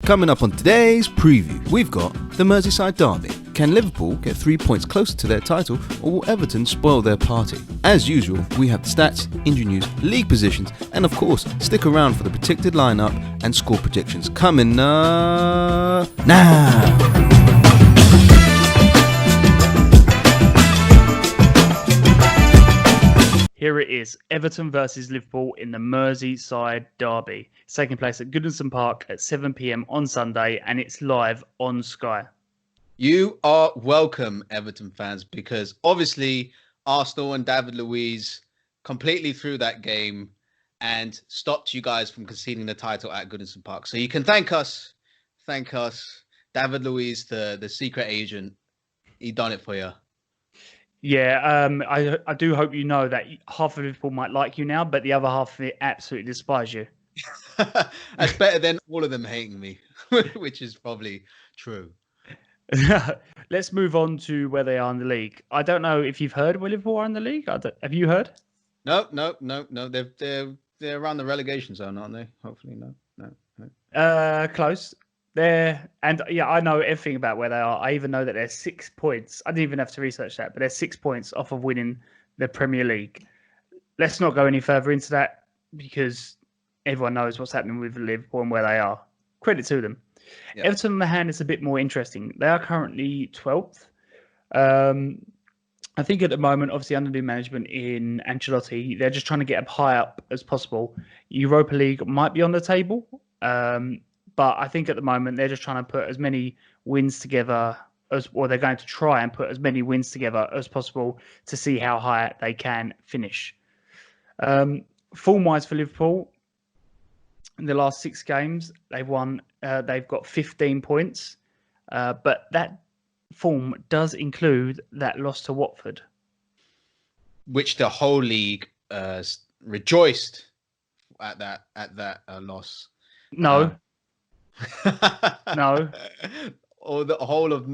Coming up on today's preview, we've got the Merseyside Derby. Can Liverpool get 3 points closer to their title, or will Everton spoil their party? As usual, we have the stats, injury news, league positions, and of course, stick around for the predicted lineup and score predictions coming now. Here it is, Everton versus Liverpool in the Merseyside Derby. It's taking place at Goodison Park at 7 p.m. on Sunday, and it's live on Sky. You are welcome, Everton fans, because obviously Arsenal and David Luiz completely threw that game and stopped you guys from conceding the title at Goodison Park. So you can thank us, David Luiz, the secret agent. He done it for you. Yeah, I do hope you know that half of Liverpool might like you now, but the other half of it absolutely despise you. That's better than all of them hating me, which is probably true. Let's move on to where they are in the league. I don't know if you've heard where Liverpool are in the league. Have you heard? No. They're around the relegation zone, aren't they? Hopefully, no. Close. I know everything about where they are. I even know that they're 6 points. I didn't even have to research that, but they're 6 points off of winning the Premier League. Let's not go any further into that because everyone knows what's happening with Liverpool and where they are. Credit to them. Yeah. Everton, on the hand, is a bit more interesting. They are currently 12th. I think at the moment, obviously under new management in Ancelotti, they're just trying to get up high up as possible. Europa League might be on the table. But I think at the moment they're just trying to put as many wins together they're going to try and put as many wins together as possible to see how high they can finish. Form-wise for Liverpool, in the last 6 games, they've won. They've got 15 points, but that form does include that loss to Watford, which the whole league rejoiced at that loss. No. No. Or the whole of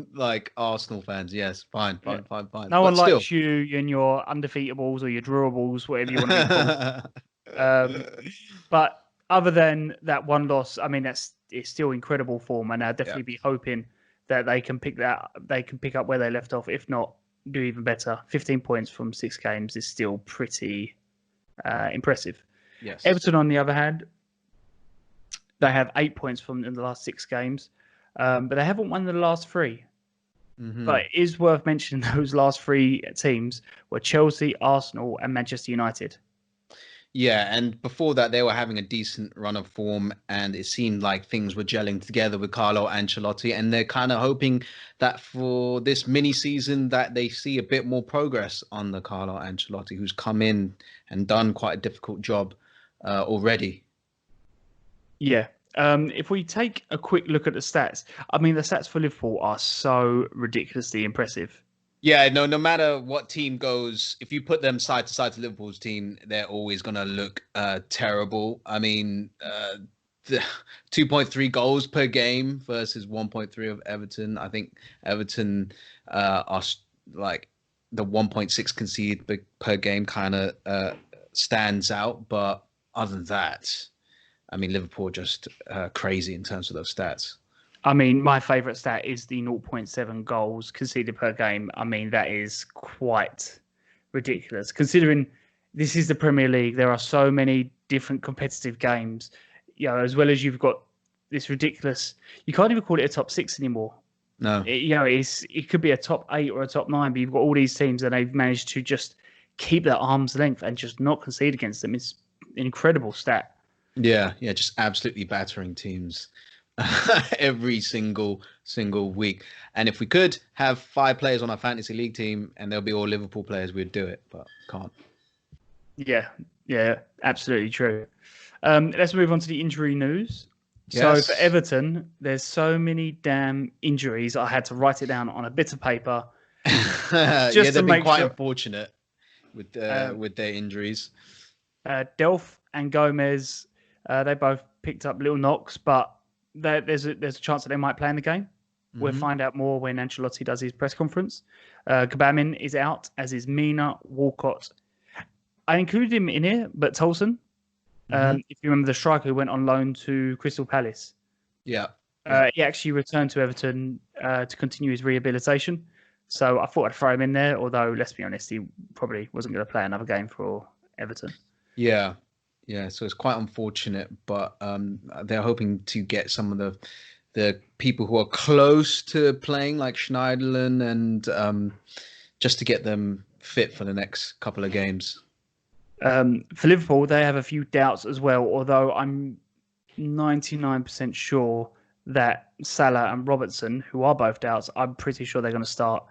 Arsenal fans, yes, fine. No one likes you and your undefeatables or your drawables, whatever you want to be called. But other than that one loss, I mean it's still incredible form, and I'll definitely be hoping that they can pick up where they left off. If not, do even better. 15 points from 6 games is still pretty impressive. Yes. Everton, on the other hand, they have 8 points from the last 6 games, but they haven't won the last 3. Mm-hmm. But it is worth mentioning those last 3 teams were Chelsea, Arsenal, and Manchester United. Yeah, and before that, they were having a decent run of form, and it seemed like things were gelling together with Carlo Ancelotti, and they're kind of hoping that for this mini season that they see a bit more progress on the Carlo Ancelotti, who's come in and done quite a difficult job already. Yeah. If we take a quick look at the stats, I mean, the stats for Liverpool are so ridiculously impressive. Yeah, no matter what team goes, if you put them side to side to Liverpool's team, they're always going to look terrible. I mean, the 2.3 goals per game versus 1.3 of Everton. I think Everton are like the 1.6 conceded per game kind of stands out. But other than that, I mean, Liverpool just crazy in terms of those stats. I mean, my favourite stat is the 0.7 goals conceded per game. I mean, that is quite ridiculous. Considering this is the Premier League, there are so many different competitive games. You know, as well as you've got this ridiculous. You can't even call it a top 6 anymore. No. It could be a top 8 or a top 9, but you've got all these teams and they've managed to just keep their arm's length and just not concede against them. It's an incredible stat. Yeah, just absolutely battering teams every single week. And if we could have 5 players on our fantasy league team and they'll be all Liverpool players, we'd do it, but can't. Yeah, absolutely true. Let's move on to the injury news. Yes. So for Everton, there's so many damn injuries. I had to write it down on a bit of paper. They've been quite unfortunate with their injuries. Delph and Gomez, they both picked up little knocks, but there's a chance that they might play in the game. Mm-hmm. We'll find out more when Ancelotti does his press conference. Gabamin is out, as is Mina, Walcott. I included him in here, but Tolson, if you remember the striker who went on loan to Crystal Palace. Yeah. He actually returned to Everton to continue his rehabilitation. So I thought I'd throw him in there, although, let's be honest, he probably wasn't going to play another game for Everton. Yeah. Yeah. So it's quite unfortunate, but they're hoping to get some of the people who are close to playing, like Schneiderlin, and just to get them fit for the next couple of games. For Liverpool, they have a few doubts as well, although I'm 99% sure that Salah and Robertson, who are both doubts, I'm pretty sure they're going to start.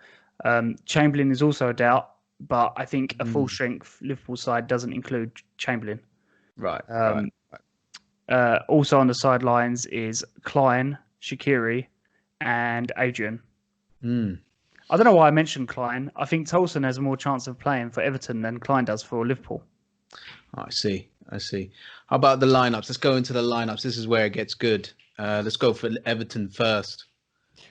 Chamberlain is also a doubt, but I think a full strength Liverpool side doesn't include Chamberlain. Right. Also on the sidelines is Klein, Shaqiri, and Adrian. I don't know why I mentioned Klein. I think Tolson has more chance of playing for Everton than Klein does for Liverpool. I see. How about the lineups? Let's go into the lineups. This is where it gets good. Let's go for Everton first.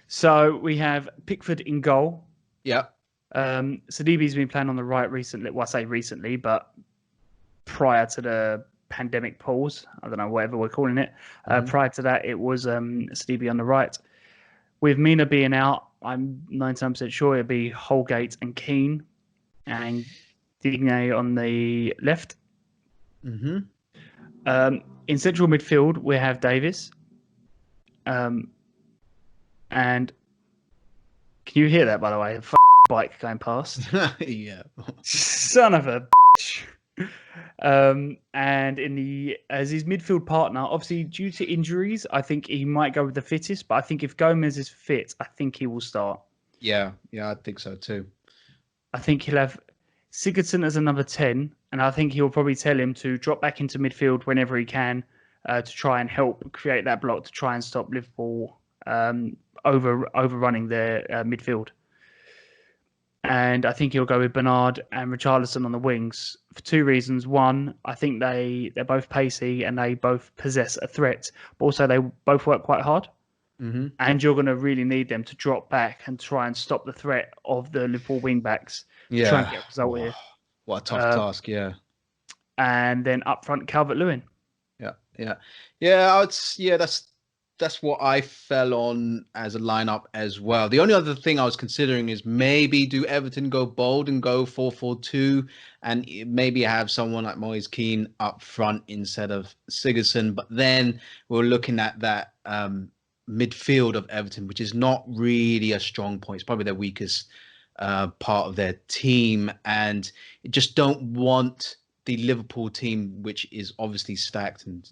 So we have Pickford in goal. Yeah. Sidibe's been playing on the right recently. Well, I say recently, but prior to the pandemic pause, I don't know, whatever we're calling it. Prior to that, it was Sidibe on the right. With Mina being out, I'm 99% sure it'll be Holgate and Keane, and Digne on the left. In central midfield, we have Davis. And can you hear that, by the way? Bike going past. Yeah. Son of a bitch. And as his midfield partner, obviously due to injuries, I think he might go with the fittest. But I think if Gomez is fit, I think he will start. Yeah, I think so too. I think he'll have Sigurdsson as a number 10, and I think he'll probably tell him to drop back into midfield whenever he can to try and help create that block to try and stop Liverpool overrunning their midfield. And I think he'll go with Bernard and Richarlison on the wings for two reasons. One, I think they're both pacey and they both possess a threat, but also they both work quite hard. And you're going to really need them to drop back and try and stop the threat of the Liverpool wing-backs to try and get a result here. What a tough task, yeah. And then up front, Calvert-Lewin. That's what I fell on as a lineup as well. The only other thing I was considering is maybe do Everton go bold and go 4-4-2 and maybe have someone like Moise Keane up front instead of Sigurdsson. But then we're looking at that midfield of Everton, which is not really a strong point. It's probably their weakest part of their team. And you just don't want the Liverpool team, which is obviously stacked and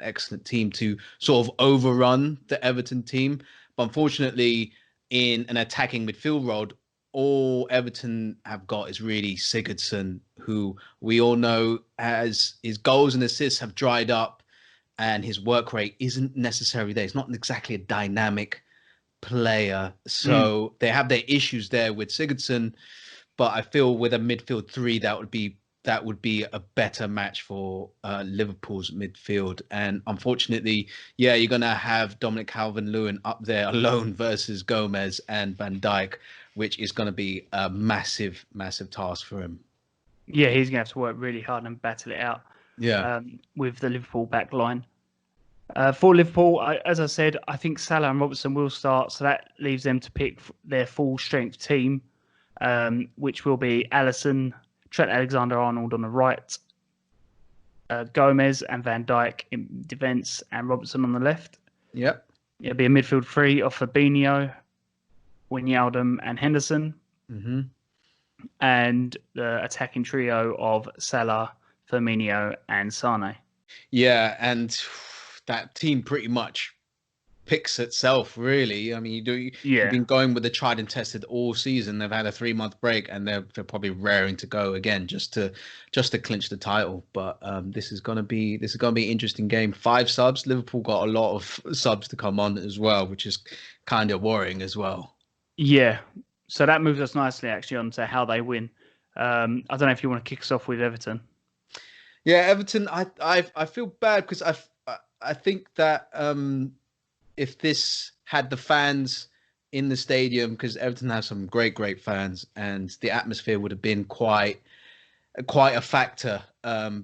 excellent team, to sort of overrun the Everton team. But unfortunately, in an attacking midfield role, all Everton have got is really Sigurdsson, who we all know has his goals and assists have dried up and his work rate isn't necessarily there. He's not exactly a dynamic player. So they have their issues there with Sigurdsson. But I feel with a midfield three, that would be a better match for Liverpool's midfield. And unfortunately, you're going to have Dominic Calvert-Lewin up there alone versus Gomez and Van Dijk, which is going to be a massive, massive task for him. Yeah, he's going to have to work really hard and battle it out with the Liverpool back line. For Liverpool, as I said, I think Salah and Robertson will start, so that leaves them to pick their full-strength team, which will be Alisson, Trent Alexander-Arnold on the right, Gomez and Van Dijk in defence, and Robertson on the left. Yep. It'll be a midfield three of Fabinho, Wijnaldum and Henderson. And the attacking trio of Salah, Firmino and Sane. Yeah, and that team pretty much picks itself, really. I mean, you've been going with the tried and tested all season. They've had a 3-month break, and they're probably raring to go again just to clinch the title. But this is gonna be an interesting game. 5 subs. Liverpool got a lot of subs to come on as well, which is kind of worrying as well. Yeah. So that moves us nicely actually on to how they win. I don't know if you want to kick us off with Everton. Yeah, Everton. I feel bad because I think that if this had the fans in the stadium, because Everton has some great fans, and the atmosphere would have been quite a factor.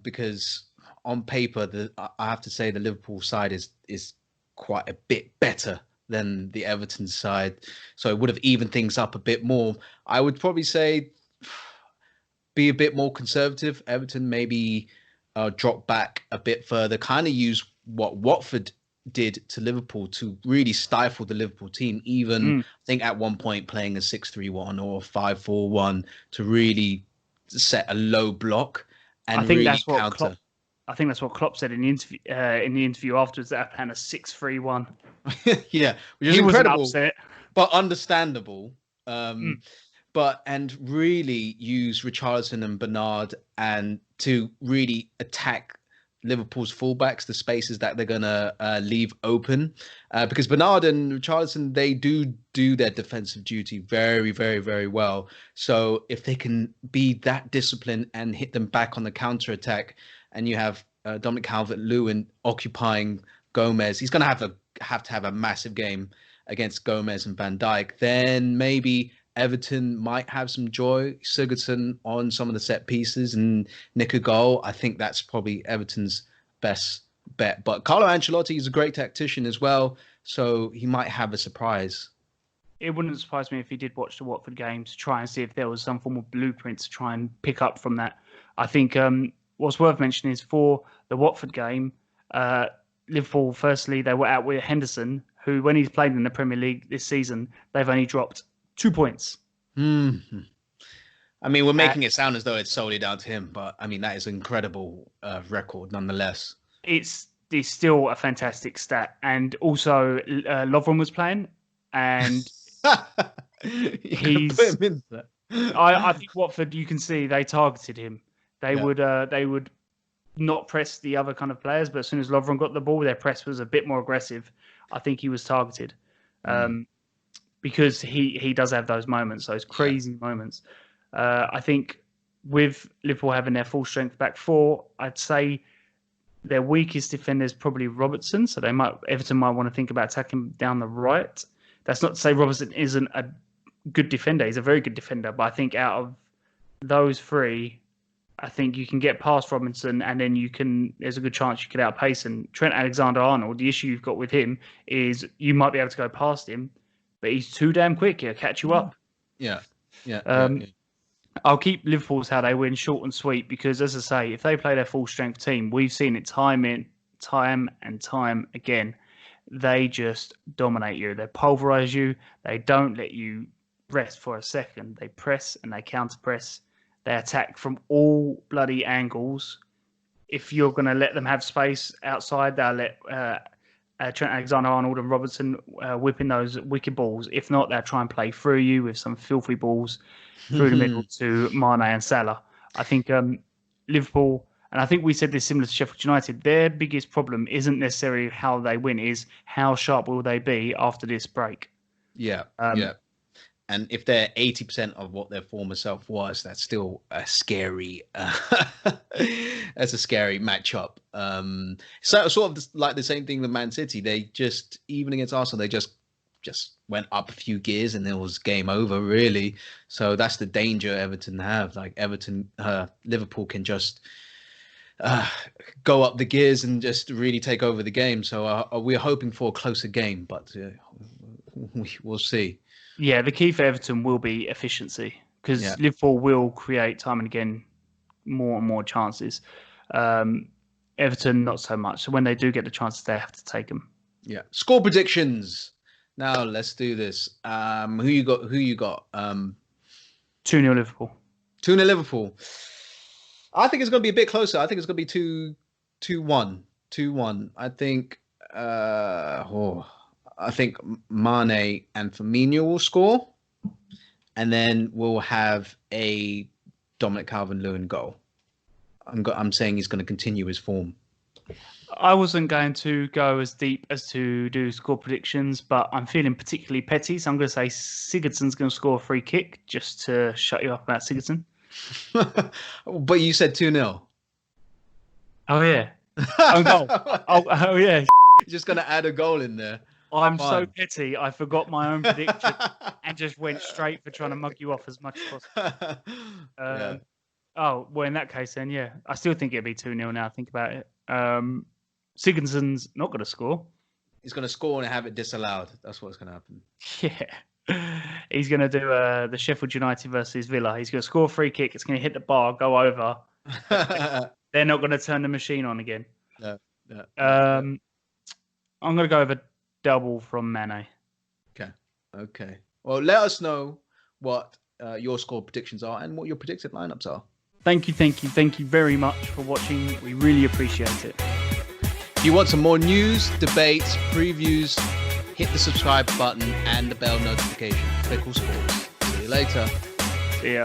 Because on paper, I have to say the Liverpool side is quite a bit better than the Everton side. So it would have evened things up a bit more. I would probably say be a bit more conservative. Everton maybe drop back a bit further, kind of use what Watford did to Liverpool to really stifle the Liverpool team. Even I think at one point playing a 6-3-1 or 5-4-1 to really set a low block and I think really that's what counter. I think that's what Klopp said in the interview afterwards, that I planned a 6-3-1. Yeah, which is he incredible, wasn't upset. but understandable. But and really use Richarlison and Bernard and to really attack Liverpool's fullbacks, the spaces that they're gonna leave open, because Bernard and Richarlison, they do their defensive duty very, very, very well. So if they can be that disciplined and hit them back on the counter attack, and you have Dominic Calvert-Lewin occupying Gomez, he's gonna have to have a massive game against Gomez and Van Dijk. Then maybe Everton might have some joy. Sigurdsson on some of the set pieces and nick a goal. I think that's probably Everton's best bet. But Carlo Ancelotti is a great tactician as well, so he might have a surprise. It wouldn't surprise me if he did watch the Watford game to try and see if there was some form of blueprint to try and pick up from that. I think what's worth mentioning is for the Watford game, Liverpool, firstly, they were out with Henderson, who, when he's played in the Premier League this season, they've only dropped 2 points. Mm-hmm. I mean, we're making it sound as though it's solely down to him, but I mean, that is an incredible record nonetheless. It's still a fantastic stat. And also, Lovren was playing, and he's... put him in there. I think Watford, you can see they targeted him. They would not press the other kind of players, but as soon as Lovren got the ball, their press was a bit more aggressive. I think he was targeted. Because he does have those moments, those crazy moments. I think with Liverpool having their full strength back four, I'd say their weakest defender is probably Robertson. So Everton might want to think about attacking down the right. That's not to say Robertson isn't a good defender. He's a very good defender. But I think out of those three, I think you can get past Robinson, and then there's a good chance you could outpace him. Trent Alexander-Arnold, the issue you've got with him is you might be able to go past him, but he's too damn quick. He'll catch you up. Yeah. I'll keep Liverpool's how they win short and sweet, because, as I say, if they play their full strength team, we've seen it time and time again. They just dominate you. They pulverize you. They don't let you rest for a second. They press and they counter press. They attack from all bloody angles. If you're going to let them have space outside, they'll let Trent Alexander-Arnold and Robertson whipping those wicked balls. If not, they'll try and play through you with some filthy balls through the middle to Mane and Salah. I think Liverpool, and I think we said this similar to Sheffield United, their biggest problem isn't necessarily how they win, is how sharp will they be after this break. Yeah. And if they're 80% of what their former self was, that's still a scary, that's a scary matchup. So sort of like the same thing with Man City. They just, even against Arsenal, they just went up a few gears and it was game over, really. So that's the danger Everton have. Like Liverpool can just go up the gears and just really take over the game. So we're hoping for a closer game, but we'll see. Yeah, the key for Everton will be efficiency, because Liverpool will create time and again more and more chances. Everton, not so much. So when they do get the chances, they have to take them. Yeah. Score predictions. Now let's do this. Who you got? 2-0 Liverpool. 2-0 Liverpool. I think it's going to be a bit closer. I think it's going to be 2-1. 2-1. I think Mane and Firmino will score, and then we'll have a Dominic Calvert-Lewin goal. I'm saying he's going to continue his form. I wasn't going to go as deep as to do score predictions, but I'm feeling particularly petty, so I'm going to say Sigurdsson's going to score a free kick just to shut you up about Sigurdsson. But you said 2-0. Oh, yeah. Oh, yeah. You're just going to add a goal in there. I'm so petty, I forgot my own prediction and just went straight for trying to mug you off as much as possible. Oh, well, in that case, then, yeah. I still think it'd be 2-0 now, think about it. Sigurdsson's not going to score. He's going to score and have it disallowed. That's what's going to happen. Yeah. He's going to do the Sheffield United versus Villa. He's going to score a free kick. It's going to hit the bar, go over. They're not going to turn the machine on again. No. I'm going to go over double from Mane. Okay. Well, let us know what your score predictions are and what your predicted lineups are. Thank you very much for watching. We really appreciate it. If you want some more news, debates, previews, hit the subscribe button and the bell notification. Pickle Sports. See you later. See ya.